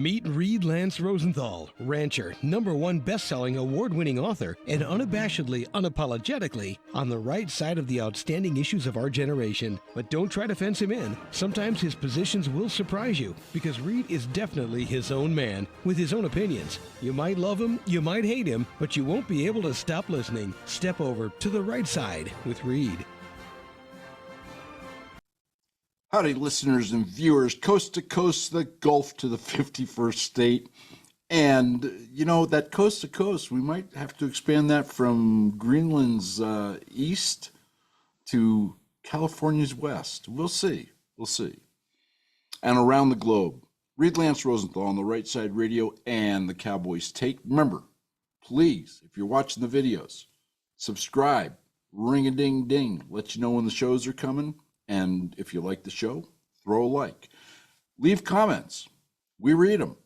Meet Reed Lance Rosenthal, rancher, #1 best-selling award-winning author, and unabashedly, unapologetically on the right side of the outstanding issues of our generation. But don't try to fence him in. Sometimes his positions will surprise you, because Reed is definitely his own man, with his own opinions. You might love him, you might hate him, but you won't be able to stop listening. Step over to the right side with Reed. Howdy, listeners and viewers, coast to coast, the Gulf to the 51st state. And, you know, that coast to coast, we might have to expand that from Greenland's east to California's west. We'll see. We'll see. And around the globe, Reed Lance Rosenthal on the Right Side Radio and the Cowboys Take. Remember, please, if you're watching the videos, subscribe, ring-a-ding-ding, let you know when the shows are coming. And if you like the show, throw a like. Leave comments. We read them.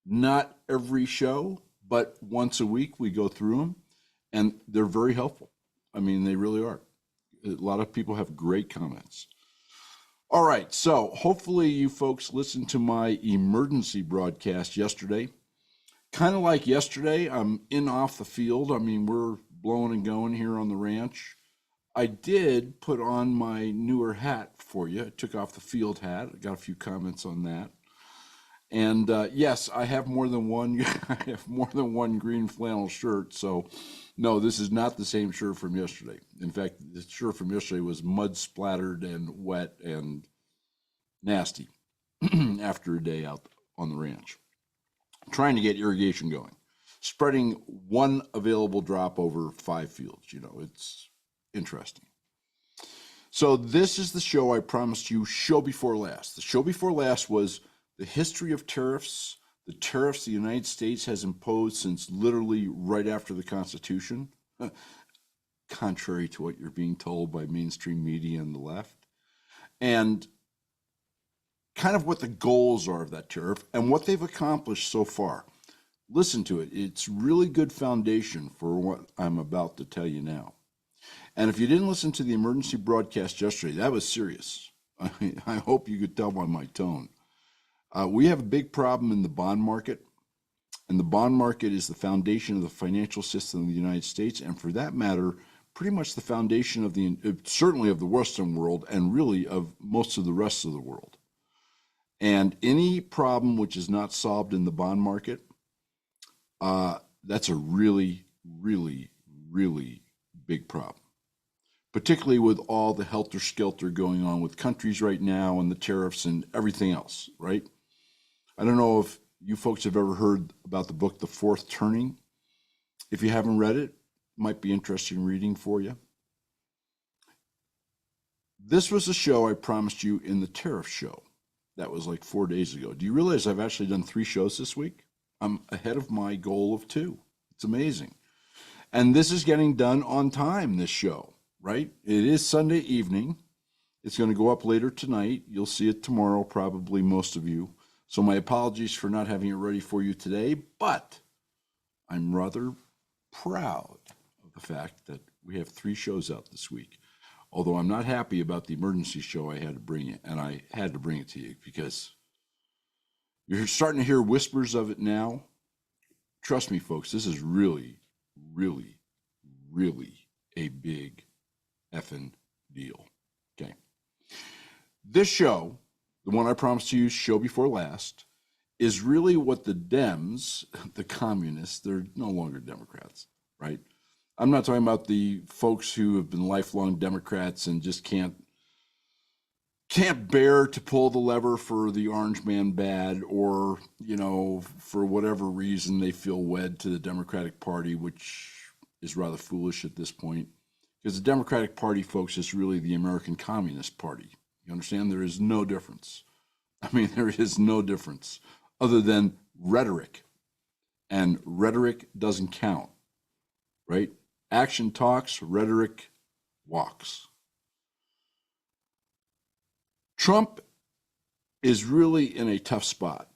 Not every show, but once a week we go through them, and they're very helpful. I mean, they really are. A lot of people have great comments. All right, so hopefully you folks listened to my emergency broadcast yesterday. Kind of like yesterday, I'm in off the field. I mean, we're blowing and going here on the ranch. I did put on my newer hat for you. I took off the field hat. I got a few comments on that. And yes, I have more than one. I have more than one green flannel shirt. So, no, this is not the same shirt from yesterday. In fact, the shirt from yesterday was mud splattered and wet and nasty after a day out on the ranch, trying to get irrigation going, spreading one available drop over 5 fields. You know, it's interesting. So this is the show I promised you, show before last. The show before last was the history of tariffs, the tariffs the United States has imposed since literally right after the Constitution, contrary to what you're being told by mainstream media and the left, and kind of what the goals are of that tariff and what they've accomplished so far. Listen to it. It's really good foundation for what I'm about to tell you now. And if you didn't listen to the emergency broadcast yesterday, that was serious. I hope you could tell by my tone. We have a big problem in the bond market, and the bond market is the foundation of the financial system of the United States, and for that matter, pretty much the foundation of certainly of the Western world, and really of most of the rest of the world. And any problem which is not solved in the bond market, that's a really, really, really big problem. Particularly with all the helter-skelter going on with countries right now and the tariffs and everything else, right? I don't know if you folks have ever heard about the book, The Fourth Turning. If you haven't read it, it might be interesting reading for you. This was a show I promised you in the tariff show. That was like 4 days ago. Do you realize I've actually done 3 shows this week? I'm ahead of my goal of 2. It's amazing. And this is getting done on time, this show. Right? It is Sunday evening. It's going to go up later tonight. You'll see it tomorrow, probably most of you. So my apologies for not having it ready for you today, but I'm rather proud of the fact that we have 3 shows out this week. Although I'm not happy about the emergency show I had to bring it, and I had to bring it to you because you're starting to hear whispers of it now. Trust me, folks, this is really, really, really a big effing deal. Okay. This show, the one I promised to you, show before last, is really what the Dems, the communists, they're no longer Democrats, right? I'm not talking about the folks who have been lifelong Democrats and just can't bear to pull the lever for the orange man bad, or, you know, for whatever reason they feel wed to the Democratic Party, which is rather foolish at this point. Because the Democratic Party, folks, is really the American Communist Party. You understand? There is no difference. I mean, there is no difference other than rhetoric. And rhetoric doesn't count, right? Action talks, rhetoric walks. Trump is really in a tough spot.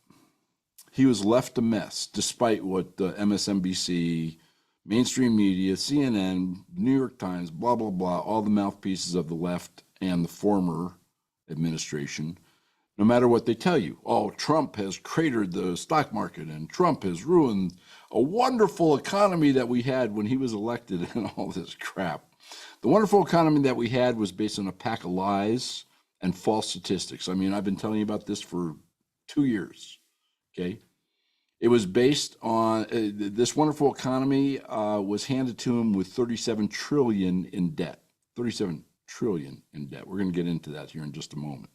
He was left a mess, despite what the MSNBC, mainstream media, CNN, New York Times, blah, blah, blah, all the mouthpieces of the left and the former administration, no matter what they tell you. Oh, Trump has cratered the stock market and Trump has ruined a wonderful economy that we had when he was elected and all this crap. The wonderful economy that we had was based on a pack of lies and false statistics. I mean, I've been telling you about this for 2 years, okay? It was based on this wonderful economy was handed to him with 37 trillion in debt. 37 trillion in debt. We're going to get into that here in just a moment.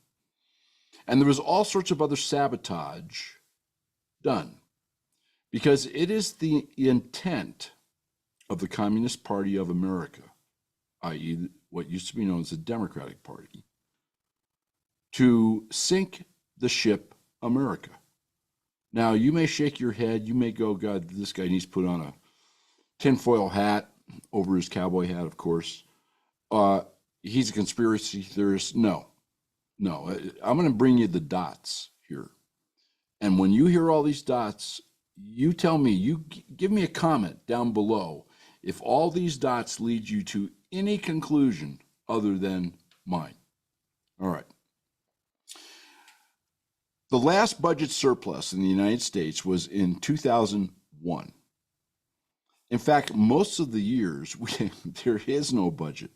And there was all sorts of other sabotage done because it is the intent of the Communist Party of America, i.e., what used to be known as the Democratic Party, to sink the ship America. Now, you may shake your head. You may go, God, this guy needs to put on a tinfoil hat over his cowboy hat, of course. He's a conspiracy theorist. No. I'm going to bring you the dots here. And when you hear all these dots, you tell me, you give me a comment down below if all these dots lead you to any conclusion other than mine. All right. The last budget surplus in the United States was in 2001. In fact, most of the years, there is no budget,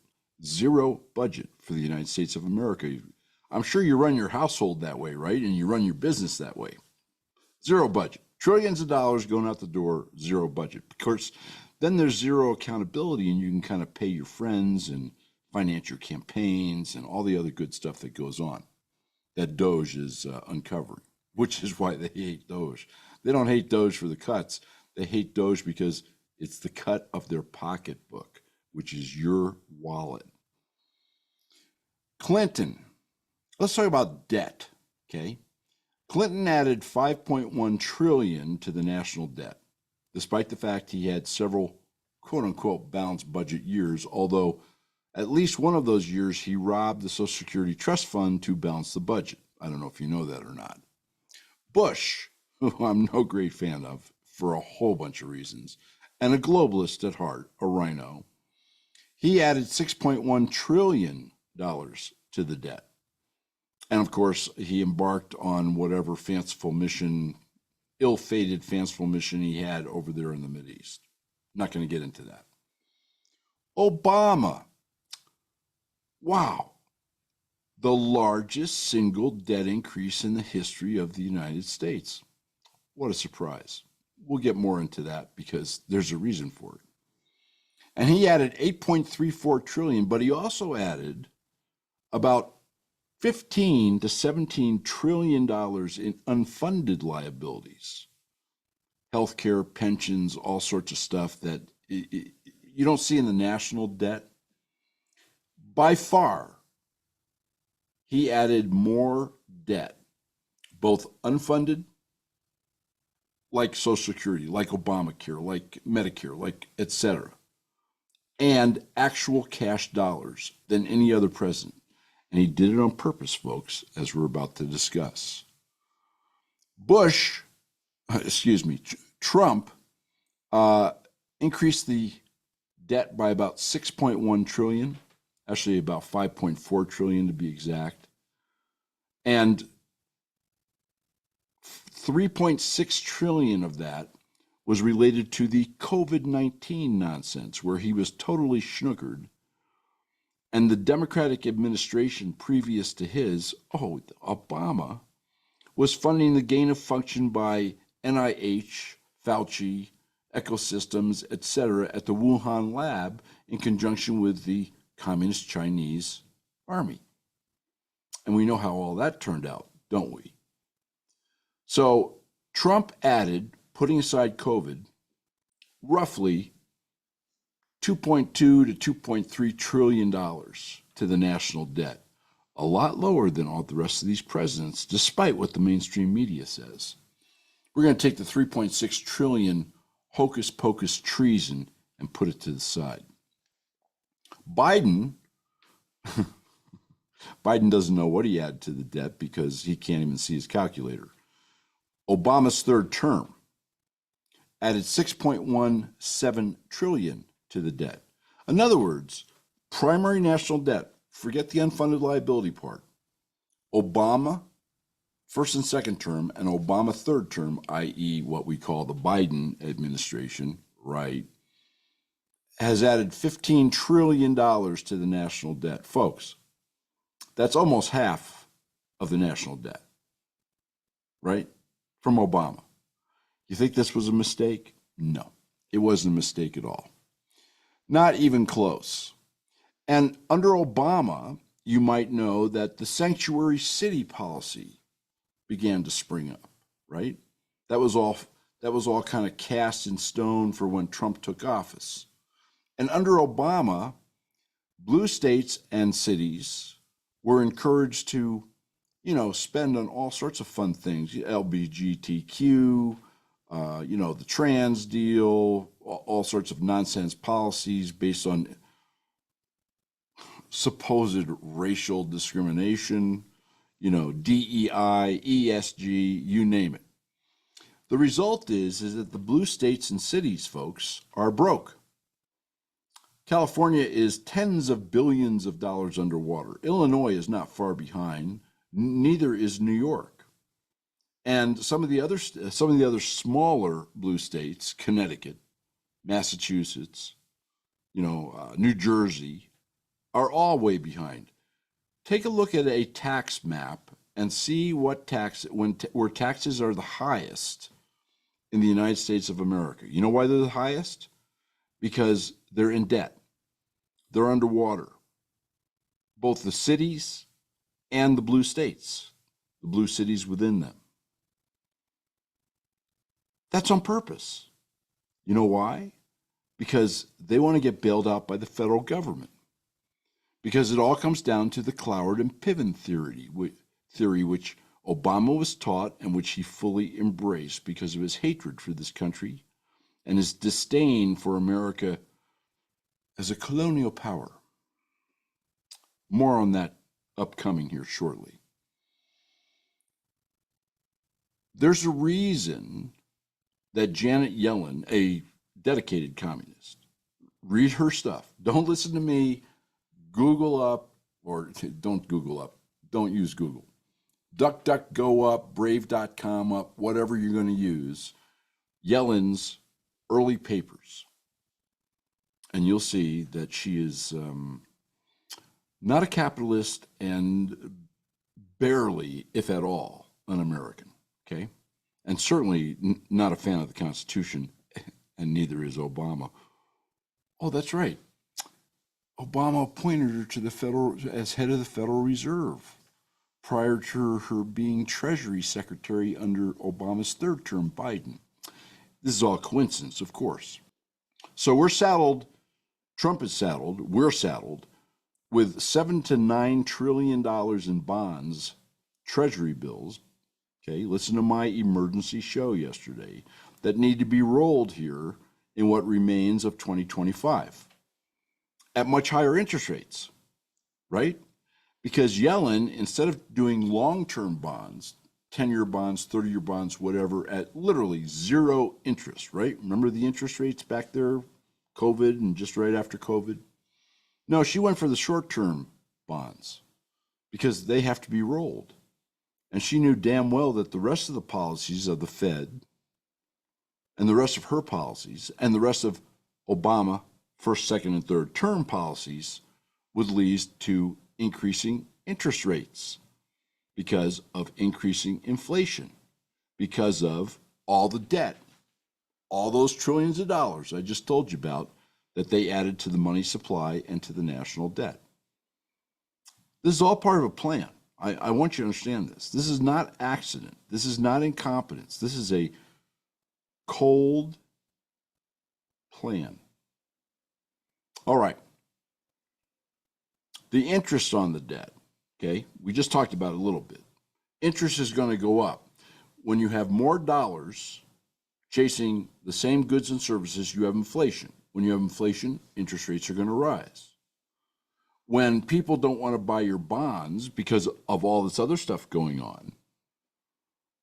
zero budget for the United States of America. I'm sure you run your household that way, right? And you run your business that way. Zero budget. Trillions of dollars going out the door, zero budget. Of course, then there's zero accountability, and you can kind of pay your friends and finance your campaigns and all the other good stuff that goes on that Doge is uncovering, which is why they hate Doge. They don't hate Doge for the cuts. They hate Doge because it's the cut of their pocketbook, which is your wallet. Clinton. Let's talk about debt, okay? Clinton added $5.1 trillion to the national debt, despite the fact he had several quote-unquote balanced budget years, although at least one of those years he robbed the Social Security Trust Fund to balance the budget. I don't know if you know that or not. Bush, who I'm no great fan of for a whole bunch of reasons, and a globalist at heart, a rhino, he added $6.1 trillion to the debt. And of course, he embarked on whatever fanciful mission, ill-fated fanciful mission he had over there in the Mideast. Not going to get into that. Obama. Wow. The largest single debt increase in the history of the United States. What a surprise. We'll get more into that because there's a reason for it. And he added $8.34 trillion, but he also added about $15 to $17 trillion in unfunded liabilities, healthcare, pensions, all sorts of stuff that you don't see in the national debt. By far, he added more debt, both unfunded, like Social Security, like Obamacare, like Medicare, like et cetera, and actual cash dollars than any other president. And he did it on purpose, folks, as we're about to discuss. Trump increased the debt by about $6.1 trillion, actually about $5.4 trillion to be exact. And $3.6 trillion of that was related to the COVID-19 nonsense, where he was totally snookered. And the Democratic administration previous to his, Obama, was funding the gain of function by NIH, Fauci, Ecosystems, etc., at the Wuhan lab in conjunction with the Communist Chinese Army. And we know how all that turned out, don't we? So Trump added, putting aside COVID, roughly $2.2 to $2.3 trillion to the national debt, a lot lower than all the rest of these presidents, despite what the mainstream media says. We're going to take the $3.6 trillion hocus pocus treason and put it to the side. Biden doesn't know what he added to the debt because he can't even see his calculator. Obama's third term added $6.17 trillion to the debt. In other words, primary national debt, forget the unfunded liability part. Obama first and second term, and Obama third term, i.e., what we call the Biden administration, right, has added $15 trillion to the national debt. Folks, that's almost half of the national debt, right, from Obama. You think this was a mistake? No, it wasn't a mistake at all. Not even close. And under Obama, you might know that the sanctuary city policy began to spring up, right? That was all kind of cast in stone for when Trump took office. And under Obama, blue states and cities were encouraged to, spend on all sorts of fun things, LGBTQ, the trans deal, all sorts of nonsense policies based on supposed racial discrimination, DEI, ESG, you name it. The result is that the blue states and cities, folks, are broke. California is tens of billions of dollars underwater. Illinois is not far behind. Neither is New York. And some of the other smaller blue states, Connecticut, Massachusetts, New Jersey, are all way behind. Take a look at a tax map and see where taxes are the highest in the United States of America. You know why they're the highest? Because they're in debt. They're underwater. Both the cities and the blue states, the blue cities within them. That's on purpose. You know why? Because they want to get bailed out by the federal government. Because it all comes down to the Cloward and Piven theory, which Obama was taught and which he fully embraced because of his hatred for this country and his disdain for America as a colonial power. More on that upcoming here shortly. There's a reason that Janet Yellen, a dedicated communist, read her stuff. Don't listen to me. Google up, or don't Google up. Don't use Google. DuckDuckGo up, Brave.com up, whatever you're going to use. Yellen's early papers. And you'll see that she is not a capitalist and barely, if at all, an American, okay? And certainly not a fan of the Constitution, and neither is Obama. Oh, that's right. Obama appointed her to as head of the Federal Reserve prior to her being Treasury Secretary under Obama's third term, Biden. This is all coincidence, of course. So we're saddled, Trump is saddled, we're saddled with $7 to $9 trillion in bonds, Treasury bills, okay, listen to my emergency show yesterday, that need to be rolled here in what remains of 2025 at much higher interest rates, right? Because Yellen, instead of doing long-term bonds, 10-year bonds, 30-year bonds, whatever, at literally zero interest, right? Remember the interest rates back there, COVID and just right after COVID? No, she went for the short-term bonds because they have to be rolled. And she knew damn well that the rest of the policies of the Fed and the rest of her policies and the rest of Obama first, second, and third term policies would lead to increasing interest rates because of increasing inflation, because of all the debt, all those trillions of dollars I just told you about that they added to the money supply and to the national debt. This is all part of a plan. I want you to understand this. This is not accident. This is not incompetence. This is a cold plan. All right. The interest on the debt, okay, we just talked about it a little bit. Interest is going to go up. When you have more dollars chasing the same goods and services, you have inflation. When you have inflation, interest rates are going to rise. When people don't want to buy your bonds because of all this other stuff going on,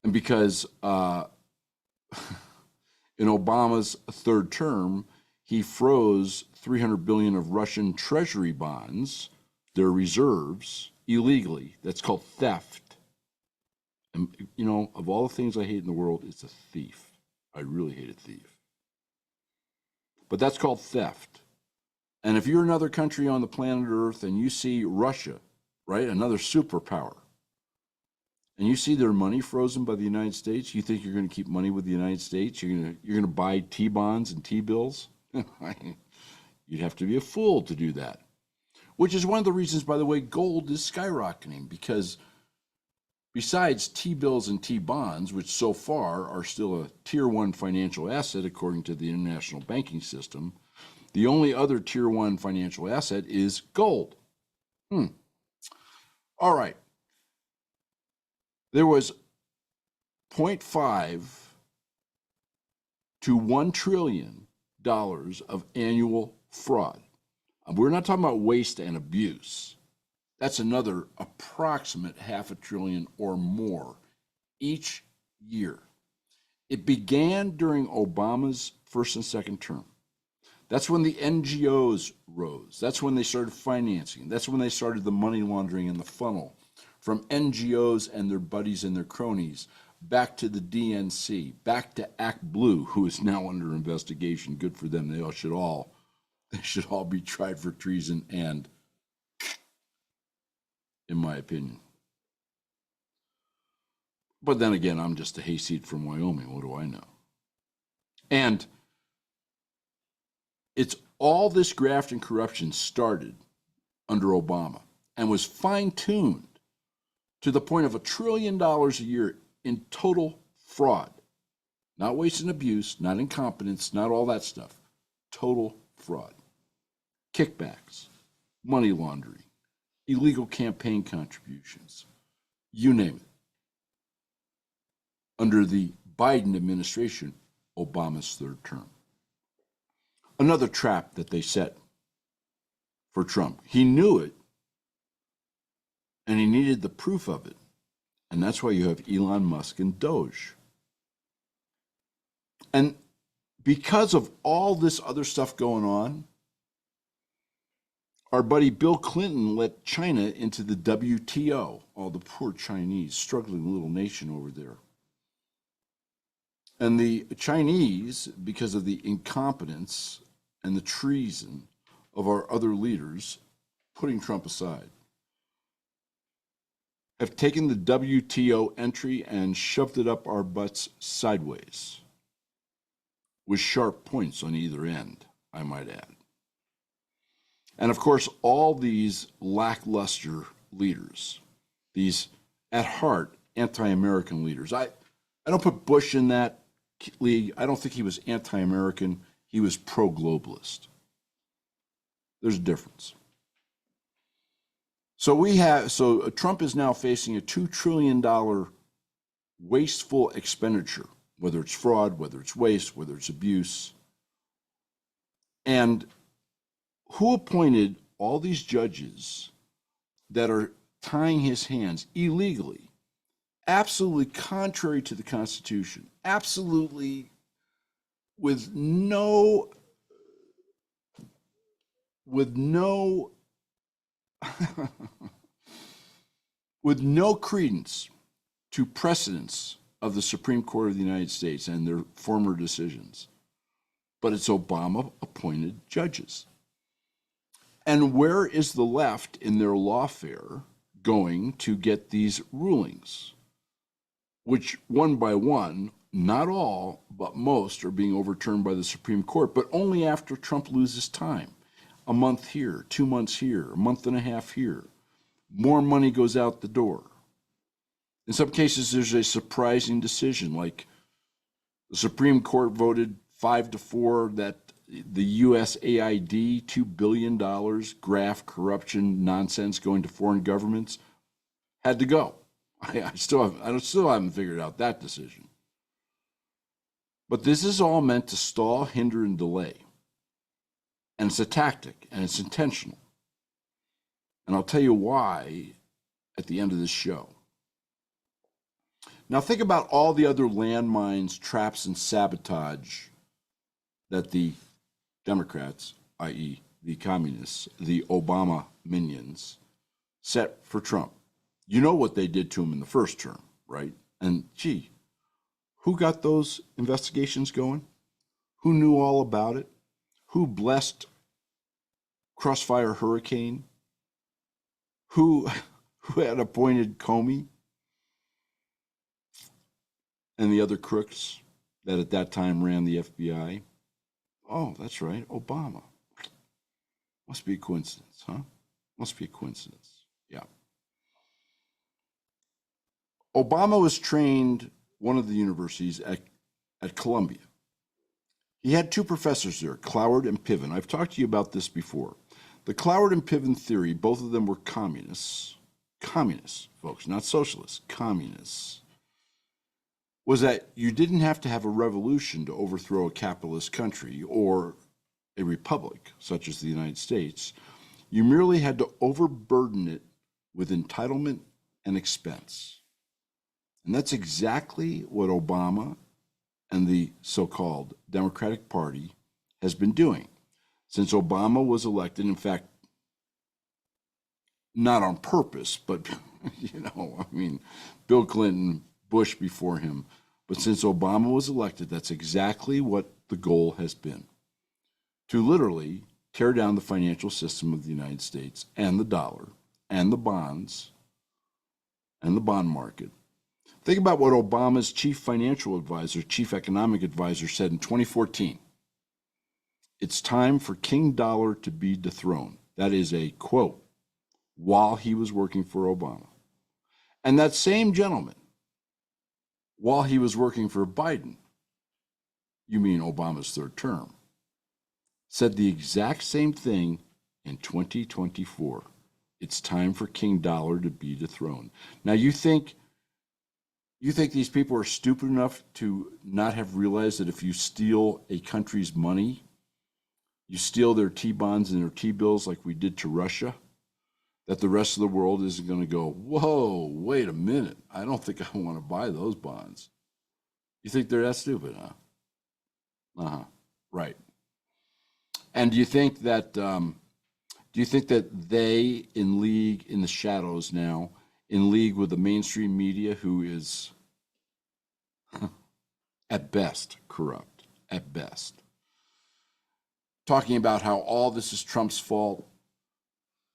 and because in Obama's third term, he froze $300 billion of Russian treasury bonds, their reserves, illegally. That's called theft. And, of all the things I hate in the world, it's a thief. I really hate a thief. But that's called theft. And if you're another country on the planet Earth and you see Russia, right, another superpower, and you see their money frozen by the United States, you think you're going to keep money with the United States? You're going to buy T-bonds and T-bills? You'd have to be a fool to do that. Which is one of the reasons, by the way, gold is skyrocketing, because besides T-bills and T-bonds, which so far are still a Tier 1 financial asset according to the international banking system, the only other Tier 1 financial asset is gold. All right. There was 0.5 to $1 trillion of annual fraud. We're not talking about waste and abuse. That's another approximate $500 billion or more each year. It began during Obama's first and second term. That's when the NGOs rose. That's when they started financing. That's when they started the money laundering and the funnel from NGOs and their buddies and their cronies back to the DNC, back to Act Blue, who is now under investigation. Good for them. They should all be tried for treason and, in my opinion. But then again, I'm just a hayseed from Wyoming. What do I know? And it's all this graft and corruption started under Obama and was fine-tuned to the point of $1 trillion a year in total fraud. Not waste and abuse, not incompetence, not all that stuff. Total fraud. Kickbacks, money laundering, illegal campaign contributions, you name it. Under the Biden administration, Obama's third term. Another trap that they set for Trump. He knew it, and he needed the proof of it. And that's why you have Elon Musk and Doge. And because of all this other stuff going on, our buddy Bill Clinton let China into the WTO. Oh, the poor Chinese, struggling little nation over there. And the Chinese, because of the incompetence and the treason of our other leaders, putting Trump aside, have taken the WTO entry and shoved it up our butts sideways, with sharp points on either end, I might add. And of course, all these lackluster leaders, these at heart anti-American leaders. I don't put Bush in that league. I don't think he was anti-American. He was pro-globalist. There's a difference. So Trump is now facing a $2 trillion wasteful expenditure, whether it's fraud, whether it's waste, whether it's abuse. And who appointed all these judges that are tying his hands illegally, absolutely contrary to the Constitution, absolutely with no with no credence to precedents of the Supreme Court of the United States and their former decisions. But it's Obama-appointed judges. And where is the left in their lawfare going to get these rulings, which one by one, not all, but most are being overturned by the Supreme Court, but only after Trump loses time. A month here, 2 months here, a month and a half here. More money goes out the door. In some cases, there's a surprising decision, like the Supreme Court voted 5-4 that the USAID, $2 billion, graft, corruption, nonsense going to foreign governments, had to go. I still haven't figured out that decision. But this is all meant to stall, hinder, and delay. And it's a tactic, and it's intentional. And I'll tell you why at the end of this show. Now think about all the other landmines, traps, and sabotage that the Democrats, i.e. the communists, the Obama minions, set for Trump. You know what they did to him in the first term, right? And gee, who got those investigations going? Who knew all about it? Who blessed Crossfire Hurricane? Who had appointed Comey and the other crooks that at that time ran the FBI? Oh, that's right, Obama. Must be a coincidence, huh? Must be a coincidence. Yeah. Obama was trained one of the universities at Columbia. He had two professors there, Cloward and Piven. I've talked to you about this before. The Cloward and Piven theory, both of them were communists. Communists, folks, not socialists, communists. Was that you didn't have to have a revolution to overthrow a capitalist country or a republic, such as the United States. You merely had to overburden it with entitlement and expense. And that's exactly what Obama and the so-called Democratic Party has been doing since Obama was elected. In fact, not on purpose, but, Bill Clinton, Bush before him. But since Obama was elected, that's exactly what the goal has been. To literally tear down the financial system of the United States and the dollar and the bonds and the bond market. Think about what Obama's chief financial advisor, chief economic advisor said in 2014. It's time for King Dollar to be dethroned. That is a quote while he was working for Obama. And that same gentleman, while he was working for Biden, you mean Obama's third term, said the exact same thing in 2024. It's time for King Dollar to be dethroned. Now, you think these people are stupid enough to not have realized that if you steal a country's money, you steal their T-bonds and their T-bills like we did to Russia, that the rest of the world isn't going to go, whoa, wait a minute, I don't think I want to buy those bonds. You think they're that stupid, huh? Right. And do you think that they in league in the shadows now, in league with the mainstream media, who is at best corrupt, at best, talking about how all this is Trump's fault,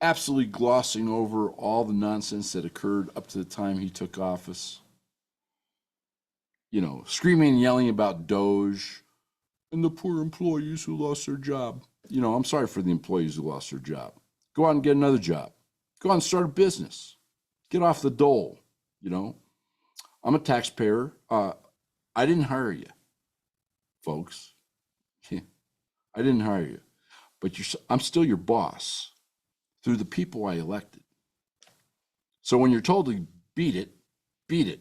absolutely glossing over all the nonsense that occurred up to the time he took office, screaming and yelling about Doge and the poor employees who lost their job. I'm sorry for the employees who lost their job. Go out and get another job. Go out and start a business. Get off the dole. I'm a taxpayer. I didn't hire you, folks. I didn't hire you, but I'm still your boss through the people I elected. So when you're told to beat it, beat it.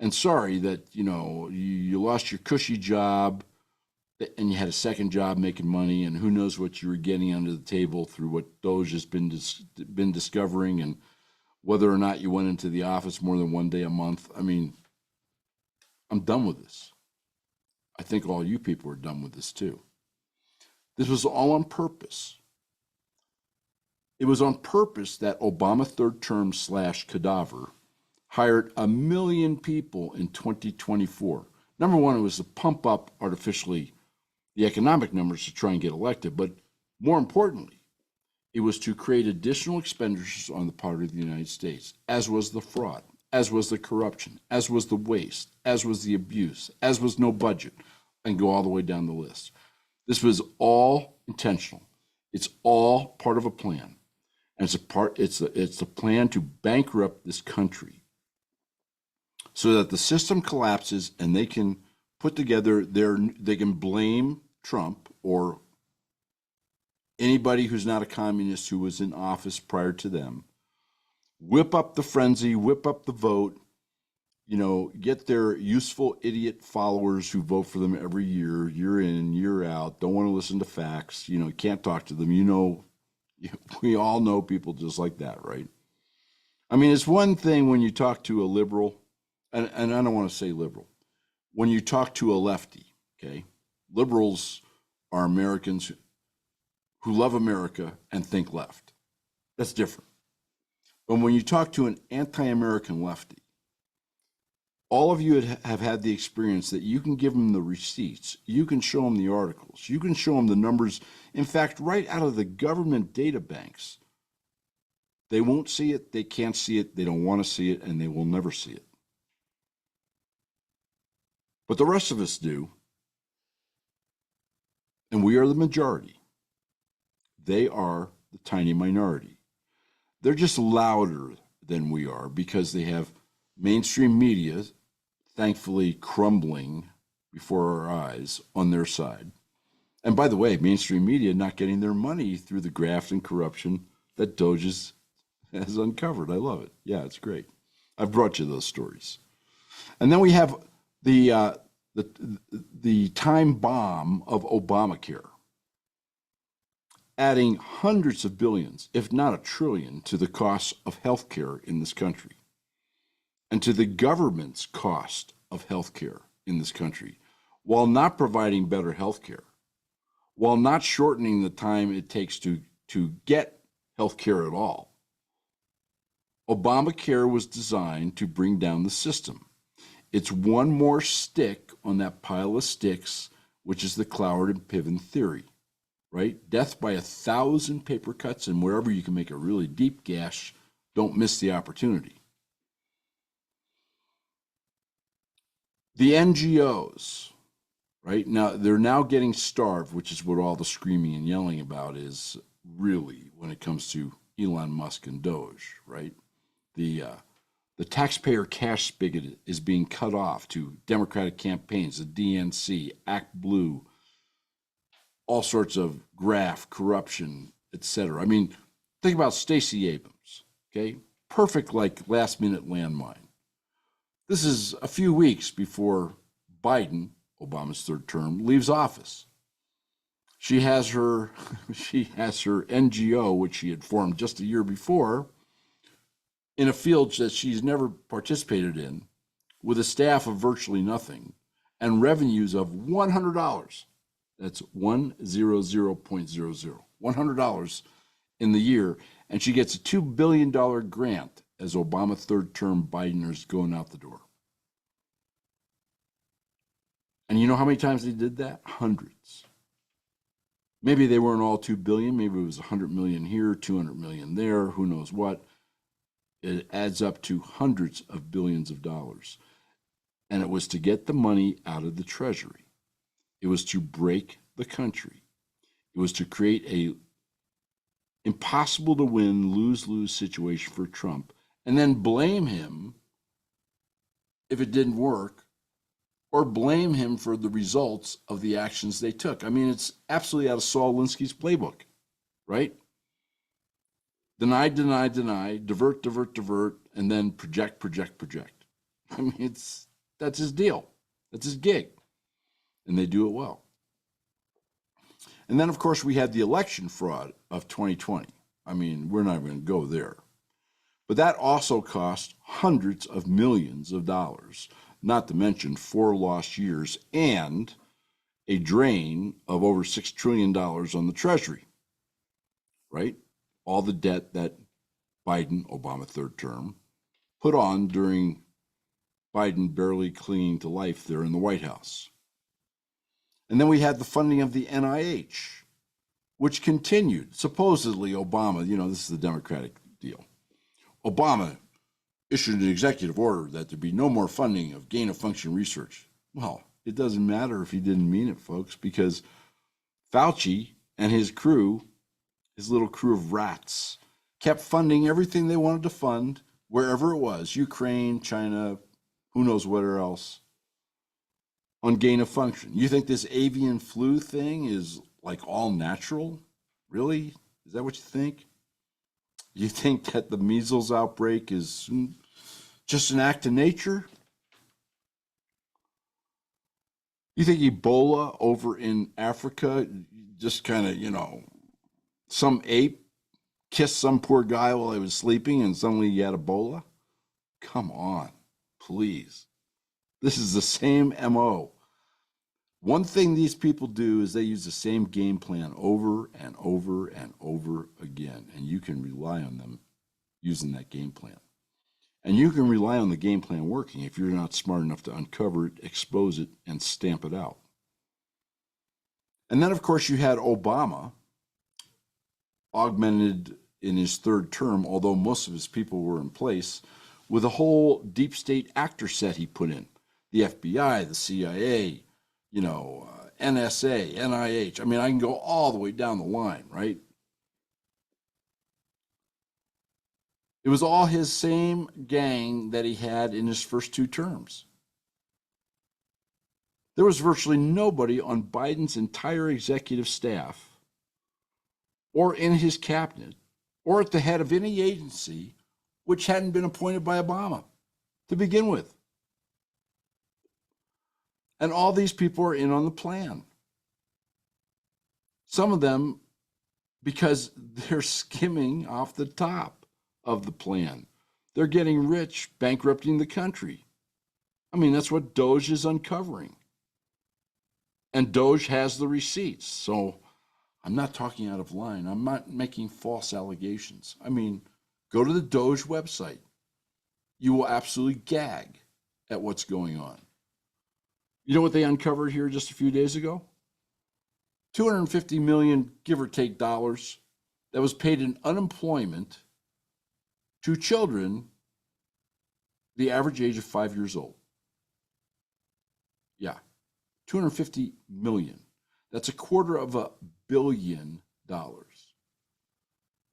And sorry that, you lost your cushy job and you had a second job making money, and who knows what you were getting under the table through what Doge has been discovering, and whether or not you went into the office more than one day a month. I'm done with this. I think all you people are done with this too. This was all on purpose. It was on purpose that Obama third term / cadaver hired 1 million people in 2024. Number one, it was to pump up artificially the economic numbers to try and get elected. But more importantly, it was to create additional expenditures on the part of the United States, as was the fraud, as was the corruption, as was the waste, as was the abuse, as was no budget, and go all the way down the list. This was all intentional. It's all part of a plan. And it's a plan to bankrupt this country so that the system collapses and they can put together they can blame Trump or anybody who's not a communist who was in office prior to them, whip up the frenzy, whip up the vote, get their useful idiot followers who vote for them every year in, year out, don't want to listen to facts, can't talk to them. We all know people just like that, right? It's one thing when you talk to a liberal, and I don't want to say liberal, when you talk to a lefty, okay? Liberals are Americans who love America and think left. That's different. But when you talk to an anti-American lefty, all of you have had the experience that you can give them the receipts, you can show them the articles, you can show them the numbers, in fact, right out of the government data banks. They won't see it, they can't see it, they don't want to see it, and they will never see it. But the rest of us do, and we are the majority. They are the tiny minority. They're just louder than we are because they have mainstream media, thankfully, crumbling before our eyes on their side. And by the way, mainstream media not getting their money through the graft and corruption that Doge has uncovered. I love it. Yeah, it's great. I've brought you those stories. And then we have the time bomb of Obamacare, adding hundreds of billions, if not $1 trillion, to the cost of healthcare in this country and to the government's cost of healthcare in this country, while not providing better healthcare, while not shortening the time it takes to get healthcare at all. Obamacare was designed to bring down the system. It's one more stick on that pile of sticks, which is the Cloward and Piven theory, right? Death by 1,000 paper cuts, and wherever you can make a really deep gash, don't miss the opportunity. The NGOs, right? Now, they're now getting starved, which is what all the screaming and yelling about is really when it comes to Elon Musk and Doge, right? The taxpayer cash spigot is being cut off to Democratic campaigns, the DNC, Act Blue, all sorts of graft, corruption, etc. I mean, think about Stacey Abrams, okay? Perfect, like, last-minute landmine. This is a few weeks before Biden, Obama's third term, leaves office. She has her NGO, which she had formed just a year before, in a field that she's never participated in, with a staff of virtually nothing and revenues of $100. That's 100.00, $100 in the year, and she gets a $2 billion grant as Obama third term Bideners going out the door. And you know how many times they did that? Hundreds. Maybe they weren't all 2 billion, maybe it was 100 million here, 200 million there, who knows what. It adds up to hundreds of billions of dollars. And it was to get the money out of the Treasury. It was to break the country. It was to create a impossible to win, lose-lose situation for Trump, and then blame him if it didn't work, or blame him for the results of the actions they took. I mean, it's absolutely out of Saul Alinsky's playbook, right? Deny, deny, deny, divert, divert, divert, and then project, project, project. I mean, that's his deal. That's his gig. And they do it well. And then, of course, we had the election fraud of 2020. I mean, we're not going to go there. But that also cost hundreds of millions of dollars, not to mention 4 lost years and a drain of over $6 trillion on the Treasury, right? All the debt that Biden, Obama third term, put on during Biden barely clinging to life there in the White House. And then we had the funding of the NIH, which continued. Supposedly Obama, this is the Democratic deal. Obama issued an executive order that there be no more funding of gain-of-function research. Well, it doesn't matter if he didn't mean it, folks, because Fauci and his crew, his little crew of rats, kept funding everything they wanted to fund, wherever it was, Ukraine, China, who knows where else, on gain of function. You think this avian flu thing is like all natural? Really? Is that what you think? You think that the measles outbreak is just an act of nature? You think Ebola over in Africa just kind of, some ape kissed some poor guy while he was sleeping and suddenly he had Ebola? Come on, please. This is the same MO. One thing these people do is they use the same game plan over and over and over again, and you can rely on them using that game plan. And you can rely on the game plan working if you're not smart enough to uncover it, expose it, and stamp it out. And then, of course, you had Obama, augmented in his third term, although most of his people were in place, with a whole deep state actor set he put in. The FBI, the CIA, NSA, NIH. I mean, I can go all the way down the line, right? It was all his same gang that he had in his first two terms. There was virtually nobody on Biden's entire executive staff or in his cabinet or at the head of any agency which hadn't been appointed by Obama to begin with. And all these people are in on the plan. Some of them because they're skimming off the top of the plan. They're getting rich, bankrupting the country. I mean, that's what Doge is uncovering. And Doge has the receipts. So I'm not talking out of line. I'm not making false allegations. I mean, go to the Doge website. You will absolutely gag at what's going on. You know what they uncovered here just a few days ago? 250 million, give or take, dollars that was paid in unemployment to children the average age of 5 years old. Yeah, 250 million. That's $250 million.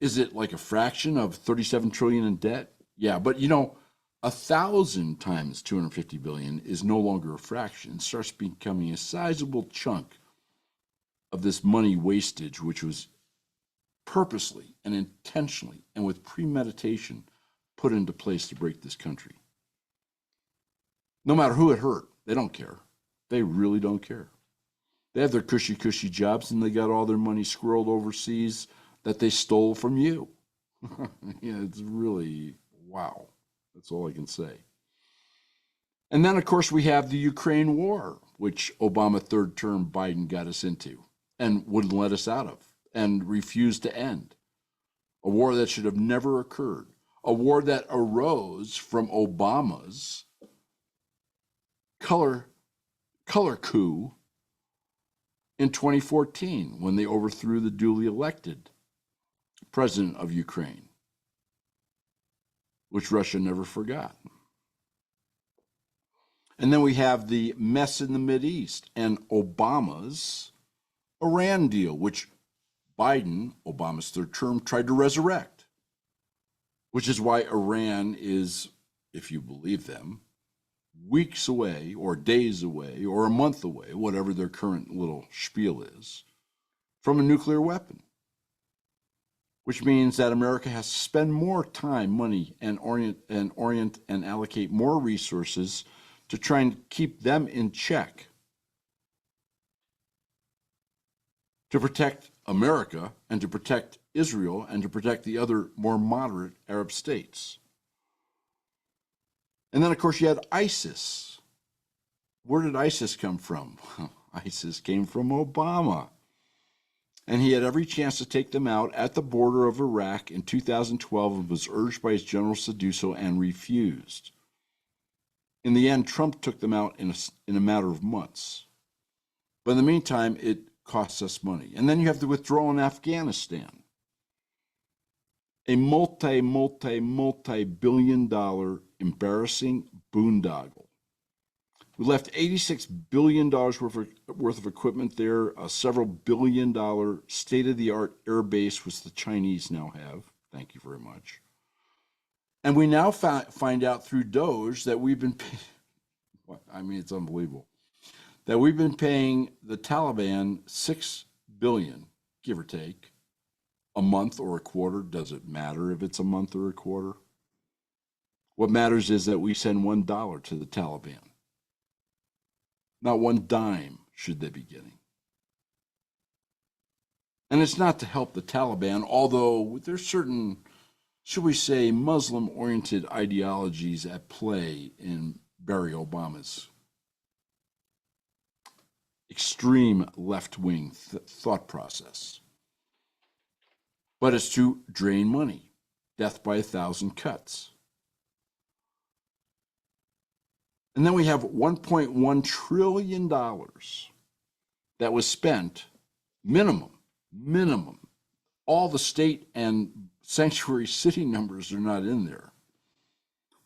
Is it like a fraction of 37 trillion in debt? Yeah, but 1,000 times 250 billion is no longer a fraction. It starts becoming a sizable chunk of this money wastage, which was purposely and intentionally and with premeditation put into place to break this country. No matter who it hurt, they don't care. They really don't care. They have their cushy jobs and they got all their money squirreled overseas that they stole from you. It's really, wow. That's all I can say. And then, of course, we have the Ukraine war, which Obama third term Biden got us into and wouldn't let us out of and refused to end. A war that should have never occurred. A war that arose from Obama's color coup in 2014 when they overthrew the duly elected president of Ukraine, which Russia never forgot. And then we have the mess in the Mideast and Obama's Iran deal, which Biden, Obama's third term, tried to resurrect, which is why Iran is, if you believe them, weeks away or days away or a month away, whatever their current little spiel is, from a nuclear weapon, which means that America has to spend more time, money, and orient and allocate more resources to try and keep them in check, to protect America and to protect Israel and to protect the other more moderate Arab states. And then, of course, you had ISIS. Where did ISIS come from? ISIS came from Obama. And he had every chance to take them out at the border of Iraq in 2012 and was urged by his generals to do so and refused. In the end, Trump took them out in a matter of months. But in the meantime, it costs us money. And then you have the withdrawal in Afghanistan. A multi-billion-dollar embarrassing boondoggle. We left $86 billion worth of equipment there, a several billion-dollar state-of-the-art air base, which the Chinese now have. Thank you very much. And we now find out through Doge that we've been it's unbelievable, that we've been paying the Taliban $6 billion, give or take, a month or a quarter. Does it matter if it's a month or a quarter? What matters is that we send $1 to the Taliban. Not one dime should they be getting. And it's not to help the Taliban, although there's certain, should we say, Muslim-oriented ideologies at play in Barry Obama's extreme left-wing thought process. But it's to drain money, death by 1,000 cuts. And then we have $1.1 trillion that was spent, minimum. All the state and sanctuary city numbers are not in there.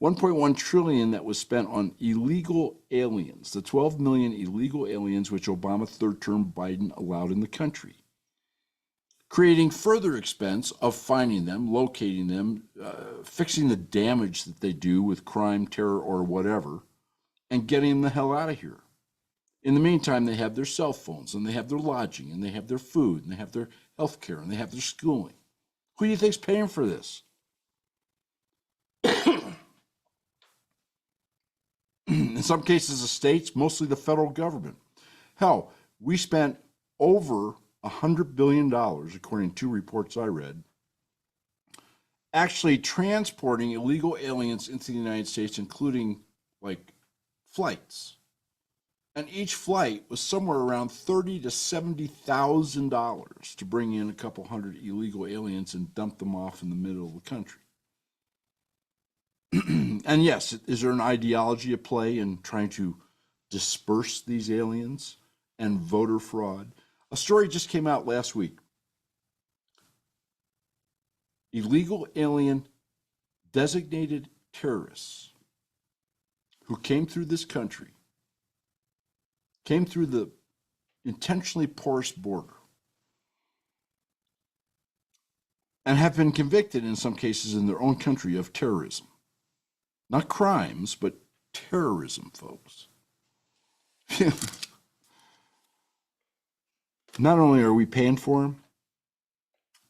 1.1 trillion that was spent on illegal aliens, the 12 million illegal aliens which Obama third term Biden allowed in the country, creating further expense of finding them, locating them, fixing the damage that they do with crime, terror, or whatever, and getting them the hell out of here. In the meantime, they have their cell phones, and they have their lodging, and they have their food, and they have their health care, and they have their schooling. Who do you think's paying for this? In some cases, the states, mostly the federal government. Hell, we spent over $100 billion, according to two reports I read, actually transporting illegal aliens into the United States, including like flights. And each flight was somewhere around $30,000 to $70,000 to bring in a couple hundred illegal aliens and dump them off in the middle of the country. And yes, is there an ideology at play in trying to disperse these aliens and voter fraud? A story just came out last week. Illegal alien designated terrorists who came through this country, came through the intentionally porous border, and have been convicted in some cases in their own country of terrorism. Not crimes, but terrorism, folks. Not only are we paying for them,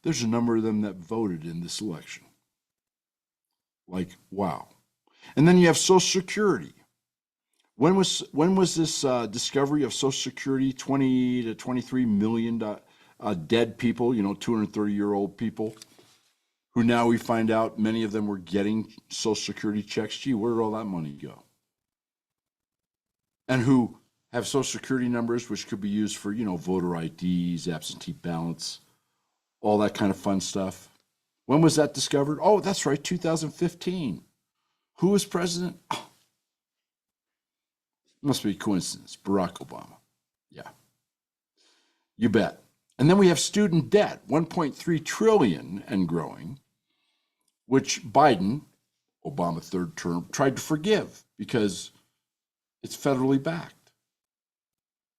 there's a number of them that voted in this election. Like, wow. And then you have Social Security. When was this discovery of Social Security? 20 to 23 million dead people, 230-year-old people, who now we find out many of them were getting Social Security checks. Gee, where did all that money go? And who have Social Security numbers which could be used for, voter IDs, absentee ballots, all that kind of fun stuff. When was that discovered? Oh, that's right, 2015. Who was president? Oh, must be a coincidence. Barack Obama. Yeah. You bet. And then we have student debt, 1.3 trillion and growing, which Biden, Obama third term, tried to forgive because it's federally backed.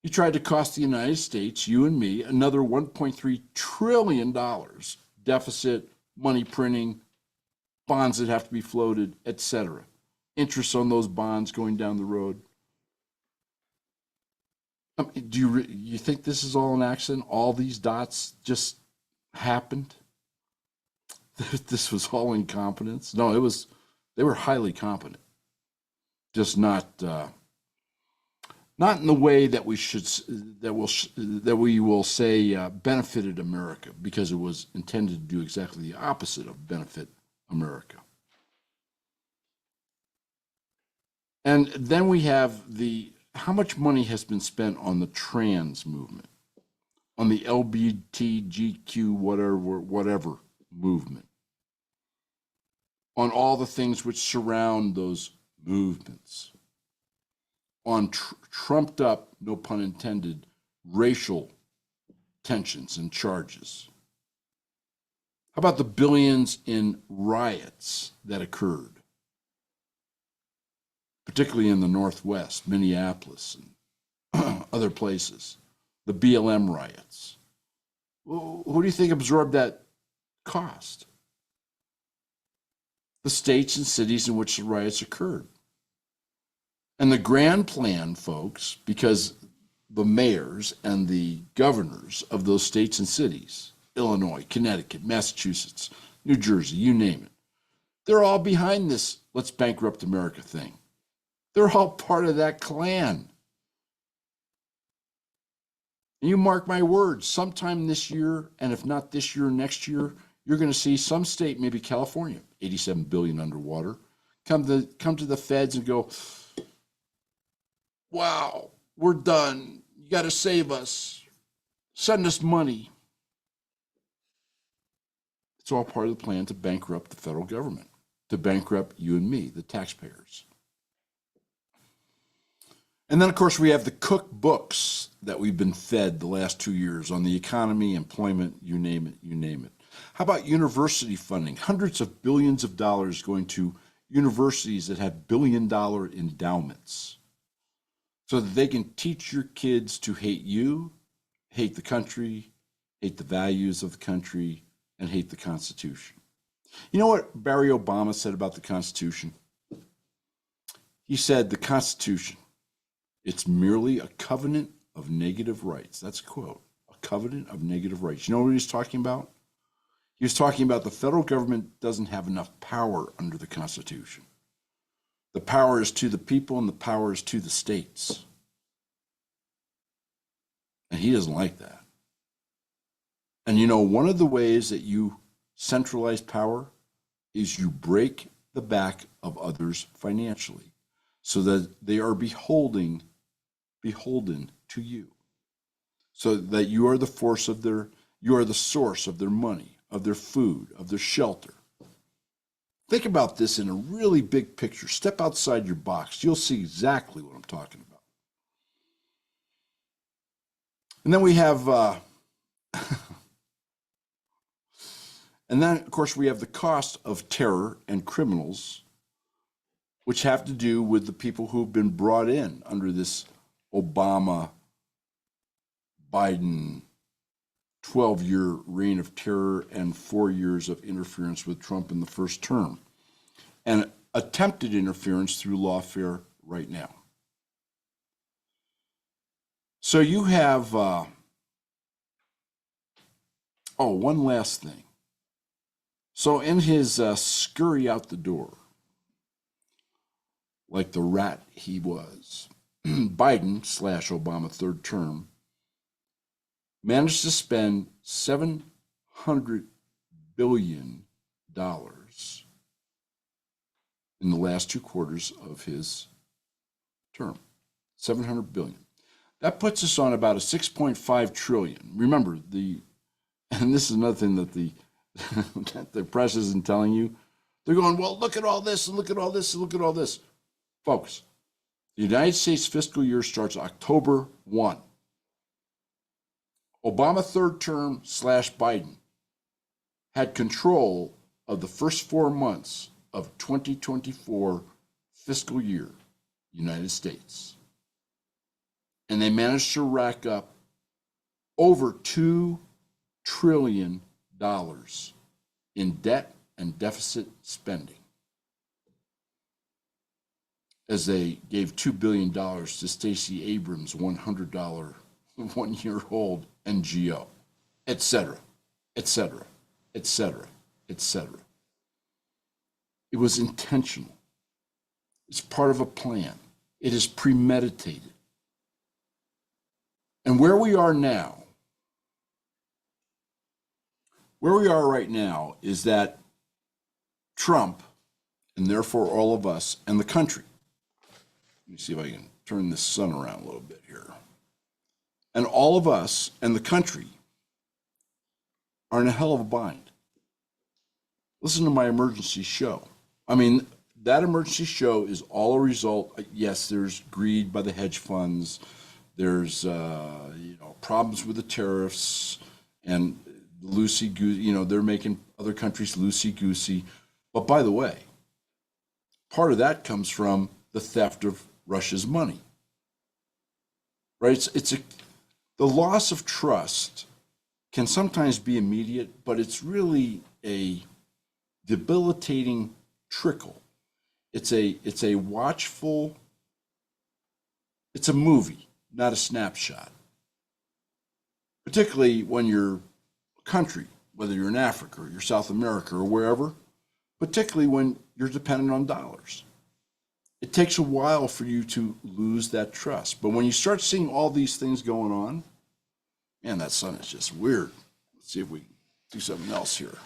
He tried to cost the United States, you and me, another $1.3 trillion deficit, money printing, bonds that have to be floated, etc. Interest on those bonds going down the road. Do you think this is all an accident? All these dots just happened? This was all incompetence? No, they were highly competent. Just not in the way that we will say benefited America, because it was intended to do exactly the opposite of benefit America. And then we have how much money has been spent on the trans movement, on the LGBTQ whatever movement, on all the things which surround those movements, on trumped up, no pun intended, racial tensions and charges. How about the billions in riots that occurred, particularly in the Northwest, Minneapolis and other places, the BLM riots? Who do you think absorbed that cost? The states and cities in which the riots occurred. And the grand plan, folks, because the mayors and the governors of those states and cities, Illinois, Connecticut, Massachusetts, New Jersey, you name it, they're all behind this let's bankrupt America thing. They're all part of that clan. And you mark my words, sometime this year, and if not this year, next year, you're going to see some state, maybe California, 87 billion underwater, come to the feds and go, wow, we're done. You got to save us. Send us money. It's all part of the plan to bankrupt the federal government, to bankrupt you and me, the taxpayers. And then, of course, we have the cookbooks that we've been fed the last 2 years on the economy, employment, you name it, you name it. How about university funding? Hundreds of billions of dollars going to universities that have billion-dollar endowments so that they can teach your kids to hate you, hate the country, hate the values of the country, and hate the Constitution. You know what Barry Obama said about the Constitution? He said, the Constitution, it's merely a covenant of negative rights. That's a quote, a covenant of negative rights. You know what he's talking about? He was talking about the federal government doesn't have enough power under the Constitution. The power is to the people and the power is to the states. And he doesn't like that. And you know, one of the ways that you centralize power is you break the back of others financially so that they are beholden to you. So that you are the source of their money, of their food, of their shelter. Think about this in a really big picture. Step outside your box. You'll see exactly what I'm talking about. And then we have, and then of course we have the cost of terror and criminals, which have to do with the people who've been brought in under this Obama, Biden 12-year reign of terror and 4 years of interference with Trump in the first term, and attempted interference through lawfare right now. So you have, one last thing. So in his scurry out the door, like the rat he was, Biden / Obama third term managed to spend $700 billion in the last 2 quarters of his term. $700 billion. That puts us on about a 6.5 trillion. Remember, and this is another thing that the press isn't telling you. They're going, well, look at all this and look at all this and look at all this. Folks, the United States fiscal year starts October 1. Obama third term / Biden had control of the first 4 months of 2024 fiscal year, United States. And they managed to rack up over $2 trillion in debt and deficit spending, as they gave $2 billion to Stacey Abrams' $100 1-year-old NGO, et cetera, et cetera, et cetera, et cetera. It was intentional. It's part of a plan. It is premeditated. And where we are right now is that Trump, and therefore all of us and the country, let me see if I can turn this sun around a little bit here, and all of us and the country are in a hell of a bind. Listen to my emergency show. I mean, that emergency show is all a result. Yes, there's greed by the hedge funds. There's problems with the tariffs and loosey-goosey. They're making other countries loosey-goosey. But by the way, part of that comes from the theft of Russia's money. Right? The loss of trust can sometimes be immediate, but it's really a debilitating trickle. It's a watchful. It's a movie, not a snapshot. Particularly when you're a country, whether you're in Africa or you're South America or wherever, particularly when you're dependent on dollars. It takes a while for you to lose that trust. But when you start seeing all these things going on, man, that sun is just weird. Let's see if we can do something else here.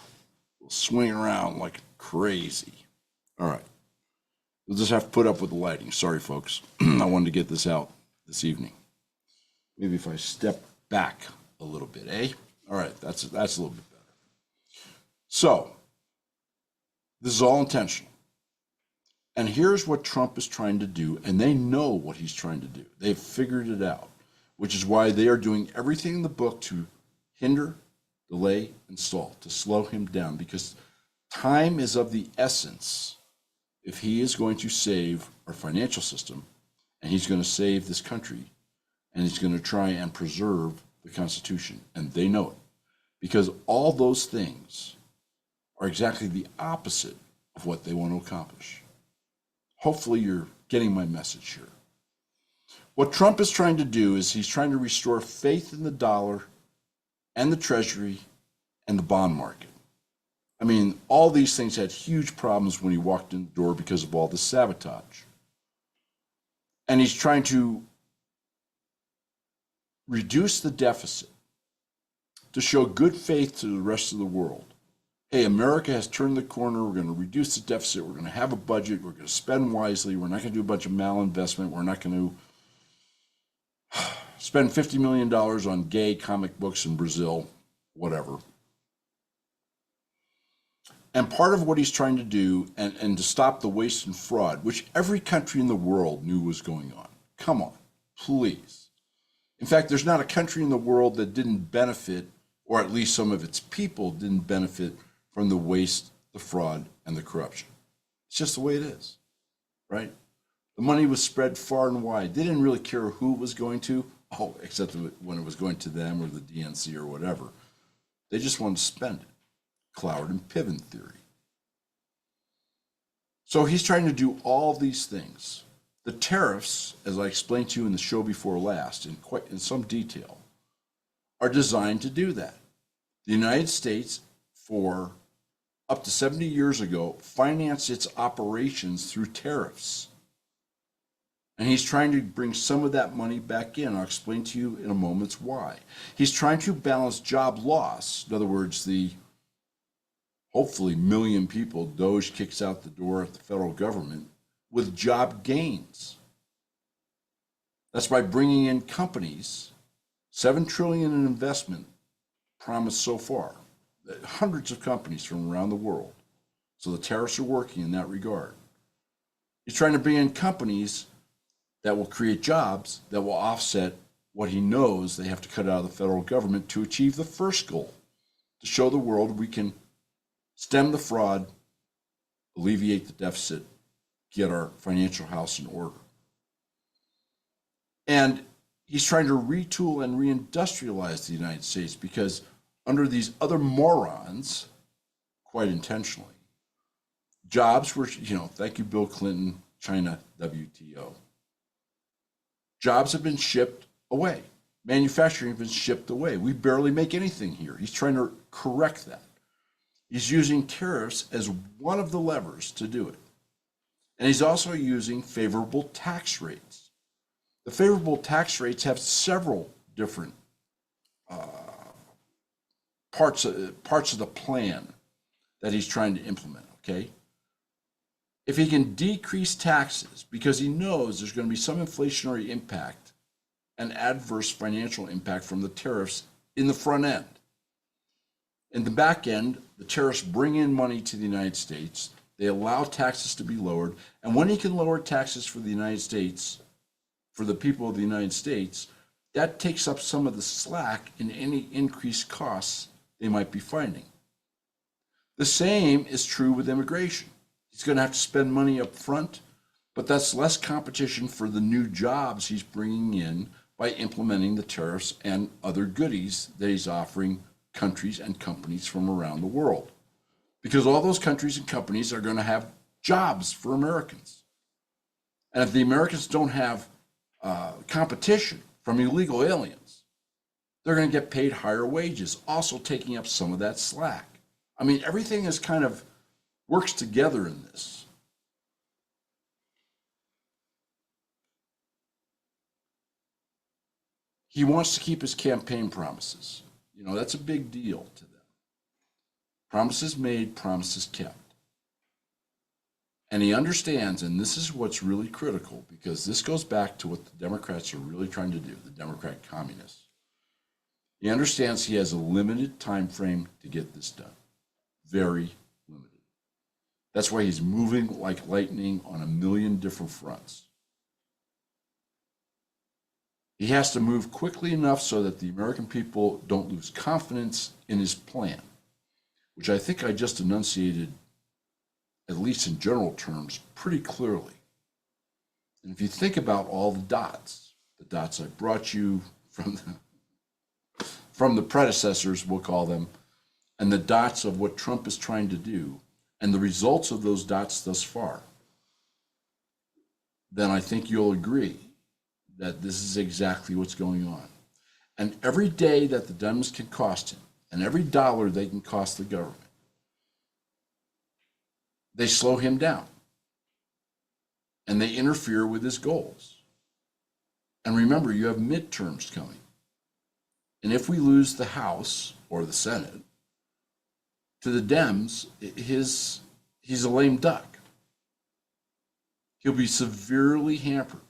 We'll swing around like crazy. All right. We'll just have to put up with the lighting. Sorry, folks. I wanted to get this out this evening. Maybe if I step back a little bit, eh? All right, that's a little bit better. So, this is all intentional. And here's what Trump is trying to do, and they know what he's trying to do. They've figured it out, which is why they are doing everything in the book to hinder, delay, and stall, to slow him down, because time is of the essence if he is going to save our financial system, and he's going to save this country, and he's going to try and preserve the Constitution. And they know it, because all those things are exactly the opposite of what they want to accomplish. Hopefully you're getting my message here. What Trump is trying to do is he's trying to restore faith in the dollar and the Treasury and the bond market. I mean, all these things had huge problems when he walked in the door because of all the sabotage. And he's trying to reduce the deficit to show good faith to the rest of the world. Hey, America has turned the corner. We're going to reduce the deficit. We're going to have a budget. We're going to spend wisely. We're not going to do a bunch of malinvestment. We're not going to spend $50 million on gay comic books in Brazil, whatever. And part of what he's trying to do, and to stop the waste and fraud, which every country in the world knew was going on. Come on, please. In fact, there's not a country in the world that didn't benefit, or at least some of its people didn't benefit from the waste, the fraud, and the corruption. It's just the way it is, right? The money was spread far and wide. They didn't really care who it was going to, except when it was going to them or the DNC or whatever. They just wanted to spend it. Cloward and Piven theory. So he's trying to do all these things. The tariffs, as I explained to you in the show before last, in some detail, are designed to do that. The United States, for up to 70 years ago, financed its operations through tariffs. And he's trying to bring some of that money back in. I'll explain to you in a moment why. He's trying to balance job loss. In other words, the hopefully million people Doge kicks out the door at the federal government with job gains. That's by bringing in companies, $7 trillion in investment promised so far, hundreds of companies from around the world. So the tariffs are working in that regard. He's trying to bring in companies that will create jobs that will offset what he knows they have to cut out of the federal government to achieve the first goal, to show the world we can stem the fraud, alleviate the deficit, get our financial house in order. And he's trying to retool and reindustrialize the United States because under these other morons, quite intentionally, jobs were, thank you, Bill Clinton, China, WTO. Jobs have been shipped away. Manufacturing has been shipped away. We barely make anything here. He's trying to correct that. He's using tariffs as one of the levers to do it. And he's also using favorable tax rates. The favorable tax rates have several different parts of the plan that he's trying to implement, okay? If he can decrease taxes because he knows there's going to be some inflationary impact and adverse financial impact from the tariffs in the front end. In the back end, the tariffs bring in money to the United States. They allow taxes to be lowered. And when he can lower taxes for the United States, for the people of the United States, that takes up some of the slack in any increased costs they might be finding. The same is true with immigration. He's going to have to spend money up front, but that's less competition for the new jobs he's bringing in by implementing the tariffs and other goodies that he's offering countries and companies from around the world. Because all those countries and companies are going to have jobs for Americans. And if the Americans don't have competition from illegal aliens, they're going to get paid higher wages, also taking up some of that slack. I mean, everything is kind of works together in this. He wants to keep his campaign promises. That's a big deal to them. Promises made, promises kept. And he understands, and this is what's really critical, because this goes back to what the Democrats are really trying to do, the Democrat communists. He understands he has a limited time frame to get this done. Very limited. That's why he's moving like lightning on a million different fronts. He has to move quickly enough so that the American people don't lose confidence in his plan, which I think I just enunciated, at least in general terms, pretty clearly. And if you think about all the dots I brought you from the predecessors, we'll call them, and the dots of what Trump is trying to do, and the results of those dots thus far, then I think you'll agree that this is exactly what's going on. And every day that the Dems can cost him, and every dollar they can cost the government, they slow him down. And they interfere with his goals. And remember, you have midterms coming. And if we lose the House or the Senate, to the Dems, he's a lame duck. He'll be severely hampered.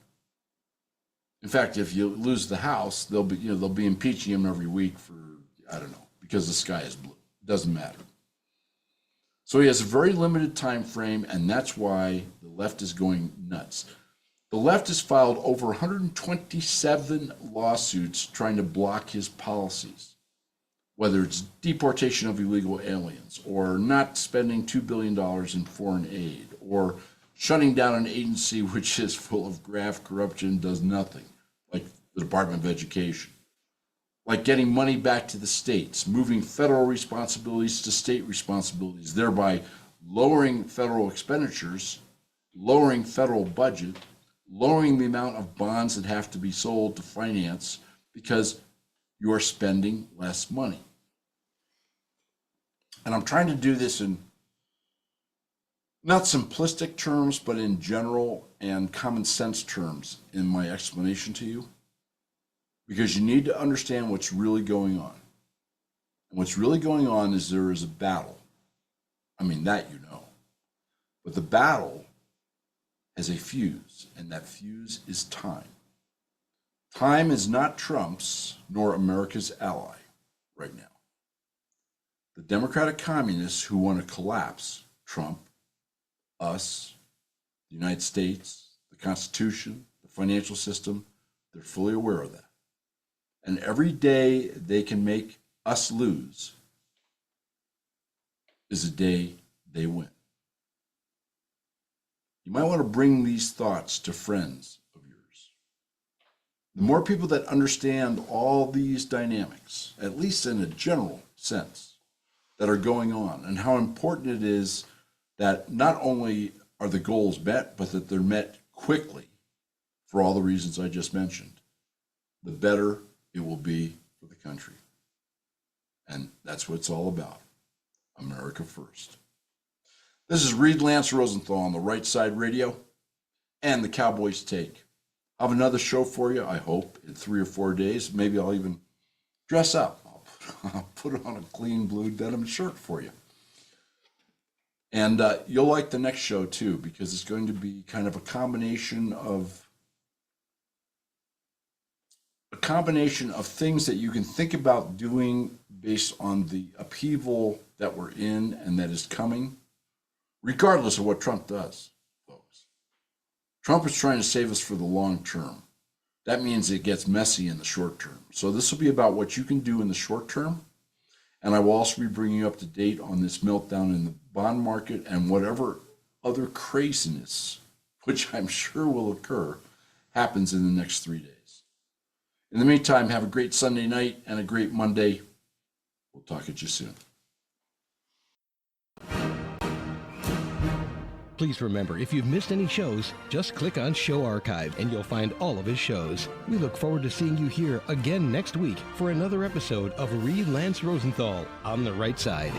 In fact, if you lose the House, they'll be impeaching him every week for, I don't know, because the sky is blue. It doesn't matter. So he has a very limited time frame, and that's why the left is going nuts. The left has filed over 127 lawsuits trying to block his policies, whether it's deportation of illegal aliens, or not spending $2 billion in foreign aid, or shutting down an agency which is full of graft, corruption, does nothing, like the Department of Education. Like getting money back to the states, moving federal responsibilities to state responsibilities, thereby lowering federal expenditures, lowering federal budget, lowering the amount of bonds that have to be sold to finance because you are spending less money. And I'm trying to do this in not simplistic terms, but in general and common sense terms in my explanation to you, because you need to understand what's really going on. And what's really going on is there is a battle. I mean, that you know. But the battle has a fuse, and that fuse is time. Time is not Trump's nor America's ally right now. The Democratic communists who want to collapse Trump, us, the United States, the Constitution, the financial system, they're fully aware of that. And every day they can make us lose is a day they win. You might want to bring these thoughts to friends of yours. The more people that understand all these dynamics, at least in a general sense, that are going on, and how important it is that not only are the goals met, but that they're met quickly for all the reasons I just mentioned, the better it will be for the country. And that's what it's all about. America first. This is Reed Lance Rosenthal on the Right Side Radio and the Cowboys Take. I'll have another show for you, I hope, in 3 or 4 days. Maybe I'll even dress up. I'll put on a clean blue denim shirt for you. And you'll like the next show, too, because it's going to be kind of a combination of things that you can think about doing based on the upheaval that we're in and that is coming, regardless of what Trump does, folks. Trump is trying to save us for the long term. That means it gets messy in the short term. So this will be about what you can do in the short term, and I will also be bringing you up to date on this meltdown in the bond market and whatever other craziness, which I'm sure will occur, happens in the next 3 days. In the meantime, have a great Sunday night and a great Monday. We'll talk at you soon. Please remember, if you've missed any shows, just click on Show Archive and you'll find all of his shows. We look forward to seeing you here again next week for another episode of Reed Lance Rosenthal on the Right Side.